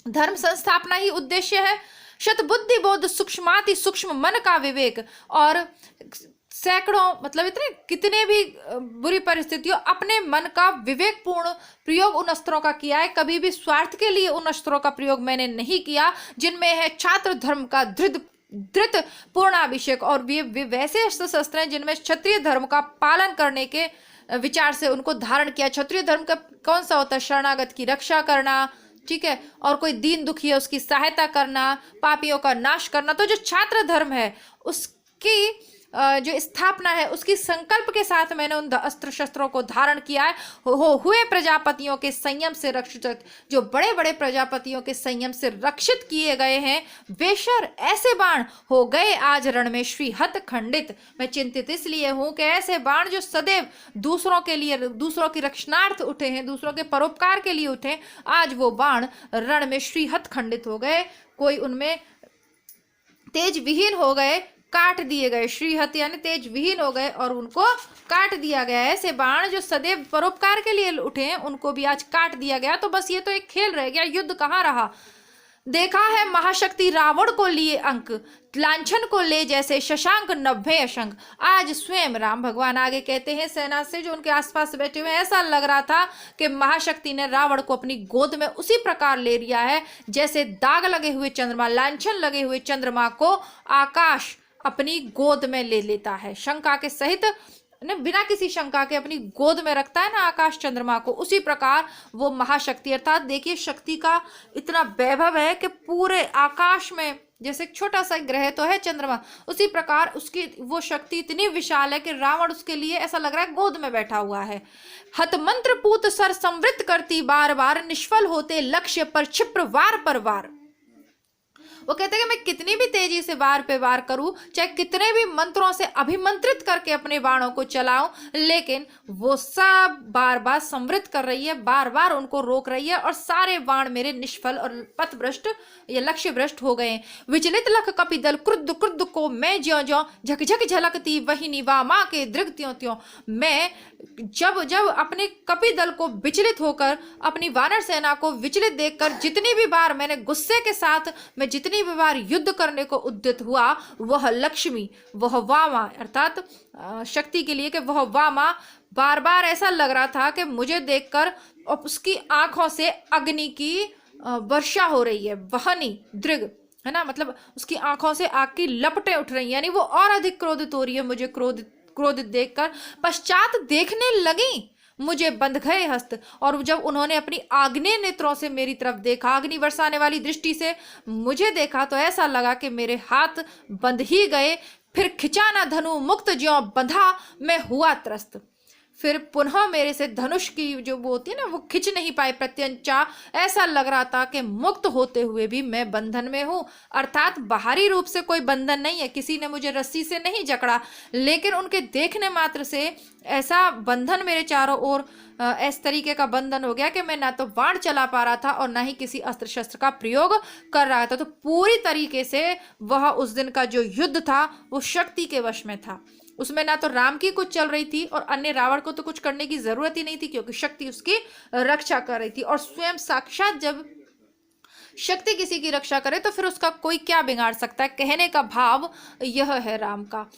धर्म संस्थापना ही उद्देश्य है। शत बुद्धि बोध सूक्ष्माति सूक्ष्म मन का विवेक, और सैकड़ों मतलब इतने कितने भी बुरी परिस्थितियों अपने मन का विवेकपूर्ण प्रयोग उन अस्त्रों का किया है। कभी भी स्वार्थ के लिए उन अस्त्रों का प्रयोग मैंने नहीं किया जिनमें है छात्र धर्म का धृत पूर्णाभिषेक, और वे वैसे अस्त्र शस्त्र हैं जिनमें क्षत्रिय धर्म का पालन करने के विचार से उनको धारण किया। क्षत्रिय धर्म का कौन सा होता है? शरणागत की रक्षा करना, ठीक है, और कोई दीन दुखी है उसकी सहायता करना, पापियों का नाश करना। तो जो छात्र धर्म है उसकी जो स्थापना है उसकी संकल्प के साथ मैंने उन अस्त्र शस्त्रों को धारण किया है। हुए प्रजापतियों के संयम से रक्षित, जो बड़े बड़े प्रजापतियों के संयम से रक्षित किए गए हैं, बेशर ऐसे बाण हो गए आज रण में श्री हत खंडित। मैं चिंतित इसलिए हूं कि ऐसे बाण जो सदैव दूसरों के लिए, दूसरों की रक्षणार्थ उठे हैं, दूसरों के परोपकार के लिए उठे, आज वो बाण रण में श्री हत खंडित हो गए, कोई उनमें तेज विहीन हो गए, काट दिए गए। श्रीहत यानी तेज विहीन हो गए और उनको काट दिया गया। ऐसे बाण जो सदैव परोपकार के लिए उठे हैं उनको भी आज काट दिया गया। तो बस ये तो एक खेल रह गया, युद्ध कहाँ रहा। देखा है महाशक्ति रावण को लिए अंक, लांछन को ले जैसे शशांक 90 अशंक। आज स्वयं राम भगवान आगे कहते हैं सेना से जो उनके आसपास बैठे हुए, ऐसा लग रहा था कि महाशक्ति ने रावण को अपनी गोद में उसी प्रकार ले लिया है जैसे दाग लगे हुए चंद्रमा, लांछन लगे हुए चंद्रमा को आकाश अपनी गोद में ले लेता है, शंका के सहित, बिना किसी शंका के अपनी गोद में रखता है ना आकाश चंद्रमा को। उसी प्रकार वो महाशक्ति, अर्थात देखिए शक्ति का इतना वैभव है कि पूरे आकाश में, जैसे एक छोटा सा ग्रह तो है चंद्रमा, उसी प्रकार उसकी वो शक्ति इतनी विशाल है कि रावण उसके लिए ऐसा लग रहा है गोद में बैठा हुआ है। हत मंत्र पूत सर संवृत करती बार बार, निष्फल होते लक्ष्य पर क्षिप्र वार पर वार। वो कहते हैं कि मैं कितनी भी तेजी से वार पे वार करूं, चाहे कितने भी मंत्रों से अभिमंत्रित करके अपने बाणों को चलाऊं, लेकिन वो सब बार बार संवृत कर रही है, बार बार उनको रोक रही है और सारे बाण मेरे निष्फल और पथभ्रष्ट या लक्ष्य भ्रष्ट हो गए। विचलित लख कपिदल क्रुद्ध क्रुद्ध को मैं ज्यों ज्यों झकझक झलकती वही निवा माँ के दृग त्यों त्यों। मैं जब जब अपने कपिदल को विचलित होकर, अपनी वानर सेना को विचलित देखकर, जितनी भी बार मैंने गुस्से के साथ मैं जितनी भी बार युद्ध करने को उद्यत हुआ, वह लक्ष्मी, वह वामा अर्थात शक्ति के लिए कि वह वामा बार बार ऐसा लग रहा था कि मुझे देखकर उसकी आंखों से अग्नि की वर्षा हो रही है। वहनी दृग है ना, मतलब उसकी आंखों से आग की लपटें उठ रही हैं, यानी वो और अधिक क्रोधित हो रही है मुझे क्रोधित देखकर। पश्चात देखने लगी मुझे बंध गए हस्त, और जब उन्होंने अपनी आग्नेय नेत्रों से मेरी तरफ देखा, अग्नि बरसाने वाली दृष्टि से मुझे देखा, तो ऐसा लगा कि मेरे हाथ बंध ही गए। फिर खिंचा ना धनु मुक्त ज्यों बंधा, मैं हुआ त्रस्त। फिर पुनः मेरे से धनुष की जो वो होती है ना, वो खिंच नहीं पाए प्रत्यंचा। ऐसा लग रहा था कि मुक्त होते हुए भी मैं बंधन में हूँ, अर्थात बाहरी रूप से कोई बंधन नहीं है, किसी ने मुझे रस्सी से नहीं जकड़ा, लेकिन उनके देखने मात्र से ऐसा बंधन मेरे चारों ओर इस तरीके का बंधन हो गया कि मैं ना तो बाण चला पा रहा था और ना ही किसी अस्त्र शस्त्र का प्रयोग कर रहा था। तो पूरी तरीके से वह उस दिन का जो युद्ध था वो शक्ति के वश में था। उसमें ना तो राम की कुछ चल रही थी और अन्य रावण को तो कुछ करने की जरूरत ही नहीं थी, क्योंकि शक्ति उसकी रक्षा कर रही थी। और स्वयं साक्षात जब शक्ति किसी की रक्षा करे तो फिर उसका कोई क्या बिगाड़ सकता है, कहने का भाव यह है राम का।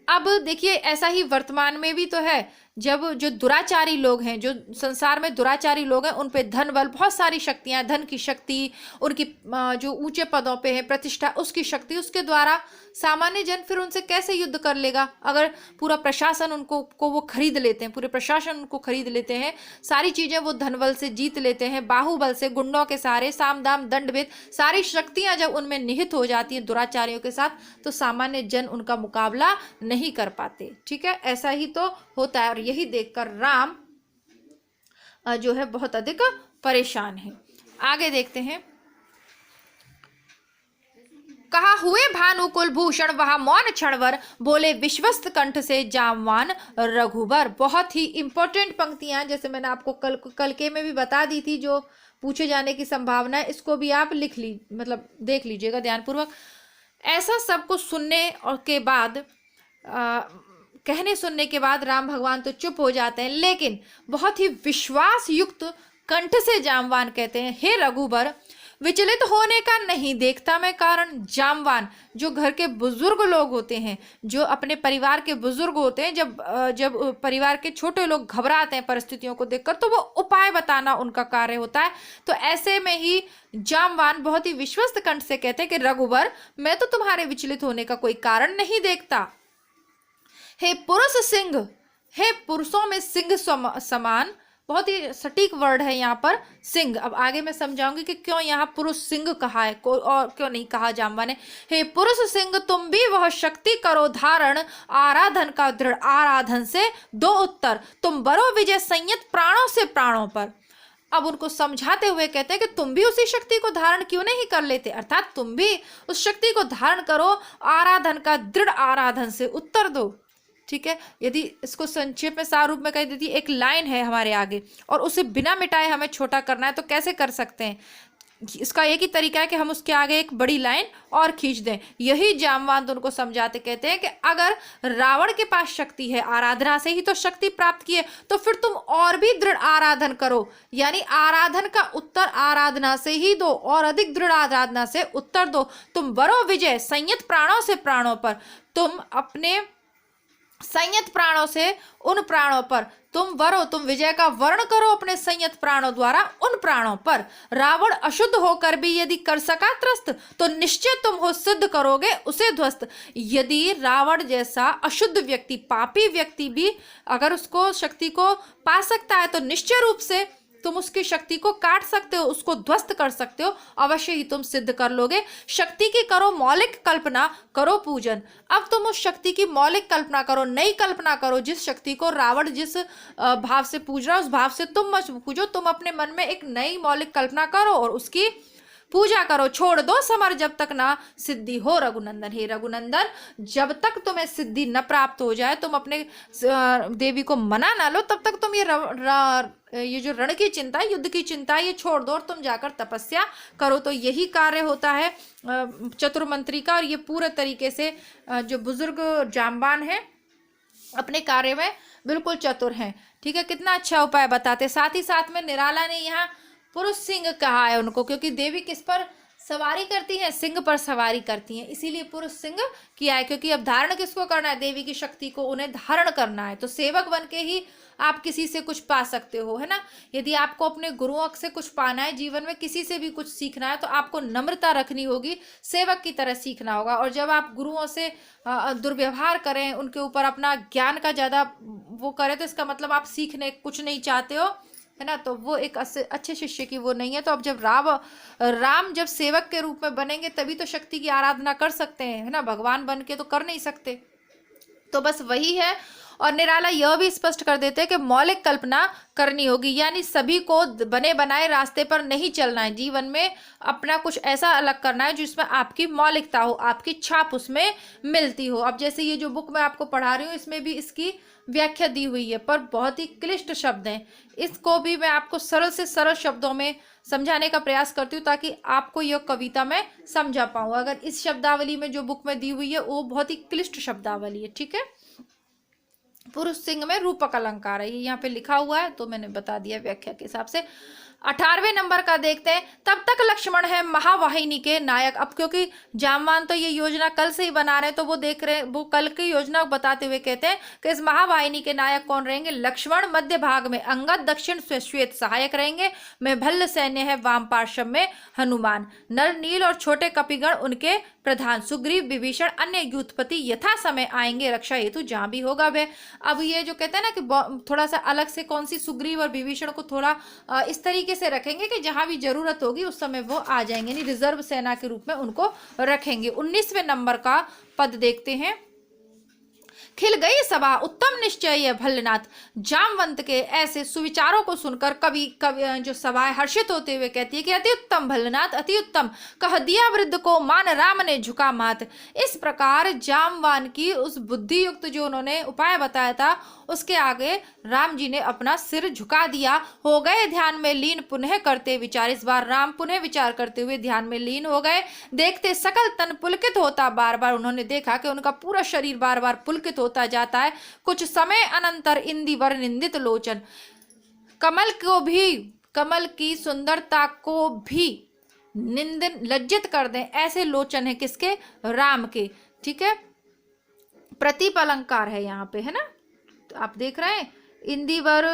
अब देखिए ऐसा ही वर्तमान में भी तो है, जब जो दुराचारी लोग हैं, जो संसार में दुराचारी लोग हैं, उन पे धन बल, बहुत सारी शक्तियां, धन की शक्ति, उनकी जो ऊंचे पदों पे है प्रतिष्ठा, उसकी शक्ति, उसके द्वारा सामान्य जन फिर उनसे कैसे युद्ध कर लेगा। अगर पूरा प्रशासन उनको वो खरीद लेते हैं, पूरे प्रशासन उनको खरीद लेते हैं, सारी चीजें वो धन बल से जीत लेते हैं, बाहुबल से, गुंडों के सहारे, साम दाम दंड भेद, सारी शक्तियां जब उनमें निहित हो जाती हैं दुराचारियों के साथ, तो सामान्य जन उनका मुकाबला नहीं कर पाते। ठीक है, ऐसा ही तो होता है। और यही देखकर राम जो है बहुत अधिक परेशान है। आगे देखते हैं। कहा हुए भानुकुल भूषण वहां मौन क्षणवर, बोले विश्वस्त कंठ से जामवान रघुबर। बहुत ही इंपॉर्टेंट पंक्तियां, जैसे मैंने आपको कल के में भी बता दी थी, जो पूछे जाने की संभावना है, इसको भी आप मतलब देख लीजिएगा ध्यानपूर्वक। ऐसा सब कुछ सुनने और के बाद कहने सुनने के बाद राम भगवान तो चुप हो जाते हैं, लेकिन बहुत ही विश्वास युक्त कंठ से जामवान कहते हैं, हे रघुबर, विचलित होने का नहीं देखता मैं कारण। जामवान जो घर के बुजुर्ग लोग होते हैं, जो अपने परिवार के बुजुर्ग होते हैं, जब परिवार के छोटे लोग घबराते हैं परिस्थितियों को देखकर, तो वो उपाय बताना उनका कार्य होता है। तो ऐसे में ही जामवान बहुत ही विश्वस्त कंठ से कहते हैं कि रघुबर, मैं तो तुम्हारे विचलित होने का कोई कारण नहीं देखता। हे पुरुष सिंह, हे पुरुषों में सिंह समान, बहुत ही सटीक वर्ड है यहाँ पर सिंह। अब आगे मैं समझाऊंगी कि क्यों यहाँ पुरुष सिंह कहा है और क्यों नहीं कहा जाम्बा ने। हे पुरुष सिंह तुम भी वह शक्ति करो धारण, आराधन का दृढ़ आराधन से दो उत्तर, तुम बरो विजय संयत प्राणों से प्राणों पर। अब उनको समझाते हुए कहते हैं कि तुम भी उसी शक्ति को धारण क्यों नहीं कर लेते, अर्थात तुम भी उस शक्ति को धारण करो, आराधन का दृढ़ आराधन से उत्तर दो। ठीक है, यदि इसको संक्षेप में सार रूप में कह देती, एक लाइन है हमारे आगे और उसे बिना मिटाए हमें छोटा करना है, तो कैसे कर सकते हैं? इसका एक ही तरीका है कि हम उसके आगे एक बड़ी लाइन और खींच दें। यही जामवंत उनको समझाते कहते हैं कि अगर रावण के पास शक्ति है, आराधना से ही तो शक्ति प्राप्त की है, तो फिर तुम और भी दृढ़ आराधन करो, यानी आराधन का उत्तर आराधना से ही दो और अधिक दृढ़ आराधना से उत्तर दो। तुम बरो विजय संयत प्राणों से प्राणों पर, तुम अपने संयत प्राणों से उन प्राणों पर, तुम वरो तुम विजय का वर्ण करो अपने संयत प्राणों द्वारा उन प्राणों पर। रावण अशुद्ध होकर भी यदि कर सका त्रस्त, तो निश्चय तुम हो सिद्ध करोगे उसे ध्वस्त। यदि रावण जैसा अशुद्ध व्यक्ति, पापी व्यक्ति भी अगर उसको शक्ति को पा सकता है, तो निश्चय रूप से तुम उसकी शक्ति को काट सकते हो, उसको ध्वस्त कर सकते हो, अवश्य ही तुम सिद्ध कर लोगे। शक्ति की करो मौलिक कल्पना, करो पूजन। अब तुम उस शक्ति की मौलिक कल्पना करो, नई कल्पना करो। जिस शक्ति को रावण जिस भाव से पूज रहा है, उस भाव से तुम मत पूजो, तुम अपने मन में एक नई मौलिक कल्पना करो और उसकी पूजा करो। छोड़ दो समर जब तक ना सिद्धि हो रघुनंदन। हे रघुनंदन, जब तक तुम्हें सिद्धि न प्राप्त हो जाए, तुम अपने देवी को मना ना लो, तब तक तुम ये जो रण की चिंता, युद्ध की चिंता, ये छोड़ दो और तुम जाकर तपस्या करो। तो यही कार्य होता है चतुर मंत्री का। और ये पूरे तरीके से जो बुजुर्ग जाम्बान है अपने कार्य में बिल्कुल चतुर हैं। ठीक है, कितना अच्छा उपाय बताते। साथ ही साथ में निराला ने यहाँ पुरुष सिंह कहा है उनको, क्योंकि देवी किस पर सवारी करती है? सिंह पर सवारी करती हैं, इसीलिए पुरुष सिंह किया है। क्योंकि अब धारण किसको करना है? देवी की शक्ति को उन्हें धारण करना है। तो सेवक बन के ही आप किसी से कुछ पा सकते हो, है ना। यदि आपको अपने गुरुओं से कुछ पाना है, जीवन में किसी से भी कुछ सीखना है, तो आपको नम्रता रखनी होगी, सेवक की तरह सीखना होगा। और जब आप गुरुओं से दुर्व्यवहार करें, उनके ऊपर अपना ज्ञान का ज़्यादा वो करें, तो इसका मतलब आप सीखने कुछ नहीं चाहते हो, है ना। तो वो एक अच्छे शिष्य की वो नहीं है। तो अब जब राम जब सेवक के रूप में बनेंगे, तभी तो शक्ति की आराधना कर सकते हैं, है ना। भगवान बन के तो कर नहीं सकते। तो बस वही है। और निराला यह भी स्पष्ट कर देते हैं कि मौलिक कल्पना करनी होगी, यानी सभी को बने बनाए रास्ते पर नहीं चलना है। जीवन में अपना कुछ ऐसा अलग करना है जिसमें आपकी मौलिकता हो, आपकी छाप उसमें मिलती हो। अब जैसे ये जो बुक मैं आपको पढ़ा रही हूँ, इसमें भी इसकी व्याख्या दी हुई है, पर बहुत ही क्लिष्ट शब्द हैं। इसको भी मैं आपको सरल से सरल शब्दों में समझाने का प्रयास करती हूँ, ताकि आपको यह कविता मैं समझा पाऊँ। अगर इस शब्दावली में जो बुक में दी हुई है वो बहुत ही क्लिष्ट शब्दावली है। ठीक है, पुरुष सिंह में रूपक अलंकार है, ये यहाँ पे लिखा हुआ है, तो मैंने बता दिया व्याख्या के हिसाब से। 18वें नंबर का देखते हैं। तब तक लक्ष्मण है महावाहिनी के नायक। अब क्योंकि जामवान तो ये योजना कल से ही बना रहे हैं, तो वो देख रहे हैं, वो कल की योजना बताते हुए कहते हैं कि इस महावाहिनी के नायक कौन रहेंगे? लक्ष्मण मध्य भाग में अंगद, दक्षिण श्वेत सहायक रहेंगे। में भल्ल सैन्य है, वाम पार्श्व में हनुमान। नर नील और छोटे कपिगण उनके प्रधान। सुग्रीव, विभीषण, अन्य यूथपति यथा समय आएंगे रक्षा हेतु जहां भी होगा वे। अब ये जो कहते हैं ना कि थोड़ा सा अलग से कौन सी, सुग्रीव और विभीषण को थोड़ा इस तरीके से रखेंगे कि जहां भी जरूरत होगी उस समय वो आ जाएंगे, यानी रिजर्व सेना के रूप में उनको रखेंगे। 19वें नंबर का पद देखते हैं। खिल गई सभा उत्तम निश्चय भल्लनाथ। जामवंत के ऐसे सुविचारों को सुनकर कवि जो सभा हर्षित होते हुए कहती है कि अति उत्तम भल्लनाथ, अति उत्तम। कह दिया वृद्ध को मान राम ने झुका माथ। इस प्रकार जामवान की उस बुद्धि युक्त जो उन्होंने उपाय बताया था, उसके आगे राम जी ने अपना सिर झुका दिया। हो गए ध्यान में लीन पुनः करते विचार। इस बार राम पुनः विचार करते हुए ध्यान में लीन हो गए। देखते सकल तन पुलकित होता बार बार। उन्होंने देखा कि उनका पूरा शरीर बार बार पुलकित होता जाता है। कुछ समय अनंतर इंदिवर निंदित लोचन। कमल को भी, कमल की सुंदरता को भी निंदन लज्जित कर दें, ऐसे लोचन है किसके? राम के। ठीक है, प्रतीप अलंकार है यहाँ पे, है ना। तो आप देख रहे हैं इंदिवर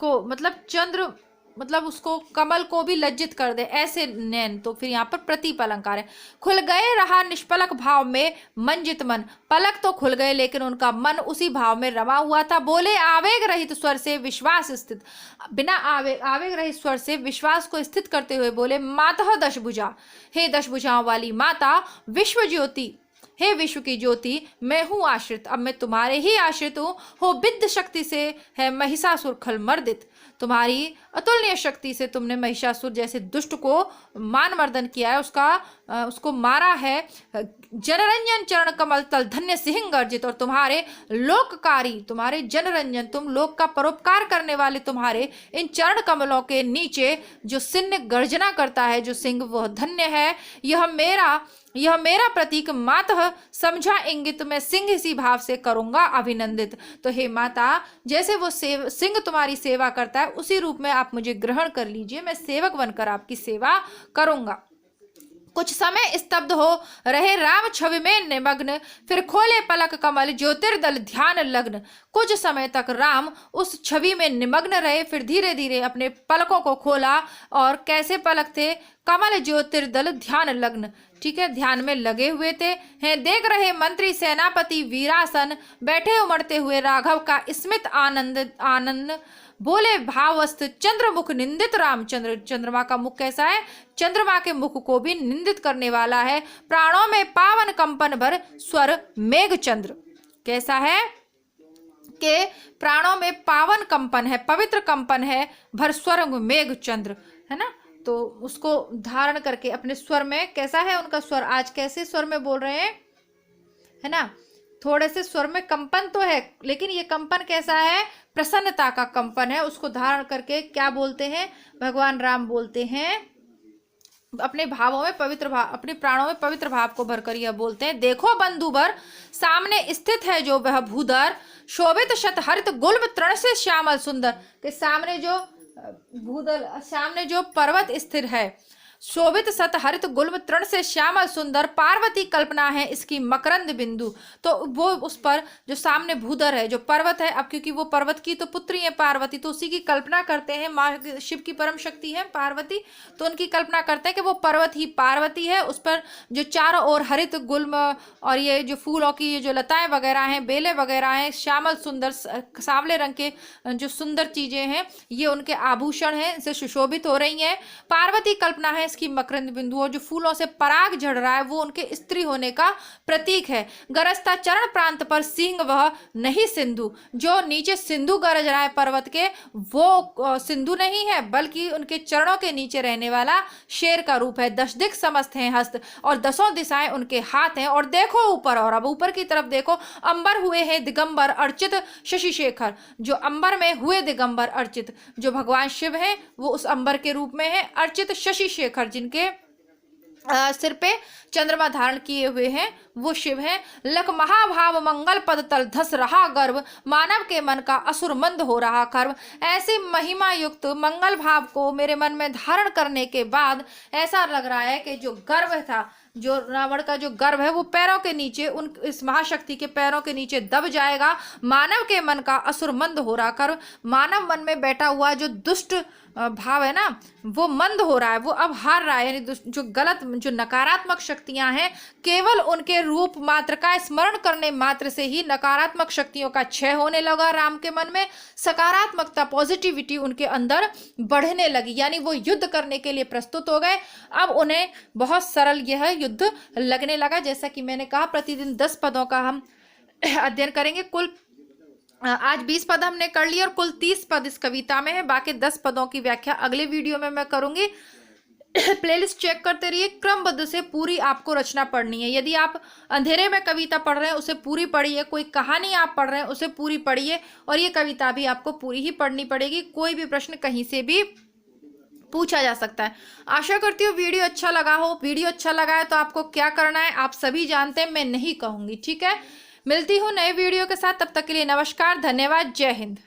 को मतलब चंद्र मतलब उसको कमल को भी लज्जित कर दे ऐसे नैन। तो फिर यहाँ पर प्रतीप अलंकार है। खुल गए रहा निष्पलक भाव में मंजित मन, पलक तो खुल गए लेकिन उनका मन उसी भाव में रमा हुआ था। बोले आवेग रहित स्वर से विश्वास स्थित, बिना आवेग रहित स्वर से विश्वास को स्थित करते हुए बोले मातः दशभुजा, हे दशभुजाओं वाली माता, विश्व ज्योति, हे विश्व की ज्योति, मैं हूँ आश्रित, अब मैं तुम्हारे ही आश्रित हूँ। हो विद्ध शक्ति से है महिषासुर खल मर्दित, तुम्हारी अतुलनीय शक्ति से तुमने महिषासुर जैसे दुष्ट को मान मर्दन किया है, उसको मारा है। जनरंजन चरण कमल तल धन्य सिंह गर्जित, और तुम्हारे लोककारी, तुम्हारे जनरंजन, तुम लोक का परोपकार करने वाले तुम्हारे इन चरण कमलों के नीचे जो सिंह गर्जना करता है, जो सिंह, वह धन्य है। यह मेरा प्रतीक मातः समझा इंगित, मैं सिंह इसी भाव से करूंगा अभिनंदित। तो हे माता, जैसे वो सिंह तुम्हारी सेवा करता है उसी रूप में आप मुझे ग्रहण कर लीजिए, मैं सेवक बनकर आपकी सेवा करूंगा। कुछ समय स्तब्ध हो रहे राम छवि में निमग्न, फिर खोले पलक कमल ज्योतिर्दल ध्यान लग्न। कुछ समय तक राम उस छवि में निमग्न रहे, फिर धीरे धीरे अपने पलकों को खोला। और कैसे पलक थे? कमल ज्योतिर्दल ध्यान लग्न, ठीक है, ध्यान में लगे हुए थे। हैं देख रहे मंत्री सेनापति वीरासन, बैठे उमड़ते हुए राघव का स्मित आनंद। बोले भावस्थ चंद्रमुख निंदित रामचंद्र, चंद्रमा का मुख कैसा है? चंद्रमा के मुख को भी निंदित करने वाला है। प्राणों में पावन कंपन भर स्वर मेघचंद्र, कैसा है कि प्राणों में पावन कंपन है, पवित्र कंपन है, भर स्वर मेघचंद्र, है ना। तो उसको धारण करके अपने स्वर में, कैसा है उनका स्वर, आज कैसे स्वर में बोल रहे हैं, है ना। थोड़े से स्वर में कंपन तो है, लेकिन ये कंपन कैसा है? प्रसन्नता का कंपन है। उसको धारण करके क्या बोलते हैं? भगवान राम बोलते हैं अपने भावों में पवित्र भाव, अपने प्राणों में पवित्र भाव को भरकर यह बोलते हैं, देखो बंधुवर सामने स्थित है जो वह भूधर, शोभित शत हरित गुल्म तृण से श्यामल सुंदर, के सामने जो भूधर, सामने जो पर्वत स्थिर है, शोभित सत हरित गुल्म तृण से श्यामल सुंदर, पार्वती कल्पना है इसकी मकरंद बिंदु। तो वो उस पर जो सामने भूधर है, जो पर्वत है, अब क्योंकि वो पर्वत की तो पुत्री है पार्वती, तो उसी की कल्पना करते हैं, माँ शिव की परम शक्ति है पार्वती, तो उनकी कल्पना करते हैं कि वो पर्वत ही पार्वती है। उस पर जो चारों ओर हरित गुल्म और ये जो फूलों की ये जो लताएं वगैरह हैं, बेलें वगैरह हैं, श्यामल सुंदर सांवले रंग के जो सुंदर चीजें हैं, ये उनके आभूषण हैं, इनसे सुशोभित हो रही हैं। पार्वती कल्पना है इसकी मकरंद बिंदु, और जो फूलों से पराग झड़ रहा है वो उनके स्त्री होने का प्रतीक है। गरजता चरण प्रांत पर सिंह वह नहीं सिंधु, जो नीचे सिंधु गरज रहा है पर्वत के, वो सिंधु नहीं है, बल्कि उनके चरणों के नीचे रहने वाला शेर का रूप है। दश दिक् समस्त हैं हस्त, और दसों दिशाएं उनके हाथ हैं। और देखो ऊपर, और अब ऊपर की तरफ देखो, अंबर हुए हैं दिगंबर अर्चित शशि शेखर, जो अंबर में हुए दिगंबर अर्चित, जो भगवान शिव हैं वो उस अंबर के रूप में है अर्चित शशि शेखर, जिनके सिर पे चंद्रमा धारण किए हुए हैं वो शिव हैं। लख महाभाव मंगल पद तल धस रहा गर्व, मानव के मन का असुर मंद हो रहा कर्म। ऐसी महिमा युक्त मंगल भाव को मेरे मन में धारण करने के बाद ऐसा लग रहा है कि जो गर्व था, जो रावण का जो गर्व है, वो पैरों के नीचे, उन इस महाशक्ति के पैरों के नीचे दब जाएगा। मानव के मन का असुर मंद हो रहा कर्म, मानव मन में बैठा हुआ जो दुष्ट भाव है ना, वो मंद हो रहा है, वो अब हार रहा है। यानी जो गलत, जो नकारात्मक शक्तियां हैं, केवल उनके रूप मात्र का स्मरण करने मात्र से ही नकारात्मक शक्तियों का क्षय होने लगा। राम के मन में सकारात्मकता, पॉजिटिविटी उनके अंदर बढ़ने लगी, यानी वो युद्ध करने के लिए प्रस्तुत हो गए। अब उन्हें बहुत सरल यह युद्ध लगने लगा। जैसा कि मैंने कहा, प्रतिदिन 10 पदों का हम अध्ययन करेंगे। कुल आज 20 पद हमने कर लिए और कुल 30 पद इस कविता में है। बाकी 10 पदों की व्याख्या अगले वीडियो में मैं करूंगी। प्लेलिस्ट चेक करते रहिए, क्रमबद्ध से पूरी आपको रचना पढ़नी है। यदि आप अंधेरे में कविता पढ़ रहे हैं उसे पूरी पढ़िए, कोई कहानी आप पढ़ रहे हैं उसे पूरी पढ़िए, और ये कविता भी आपको पूरी ही पढ़नी पड़ेगी। कोई भी प्रश्न कहीं से भी पूछा जा सकता है। आशा करती हूँ वीडियो अच्छा लगा हो। वीडियो अच्छा लगा है तो आपको क्या करना है आप सभी जानते हैं, मैं नहीं कहूँगी, ठीक है। मिलती हूँ नए वीडियो के साथ, तब तक के लिए नमस्कार, धन्यवाद, जय हिंद।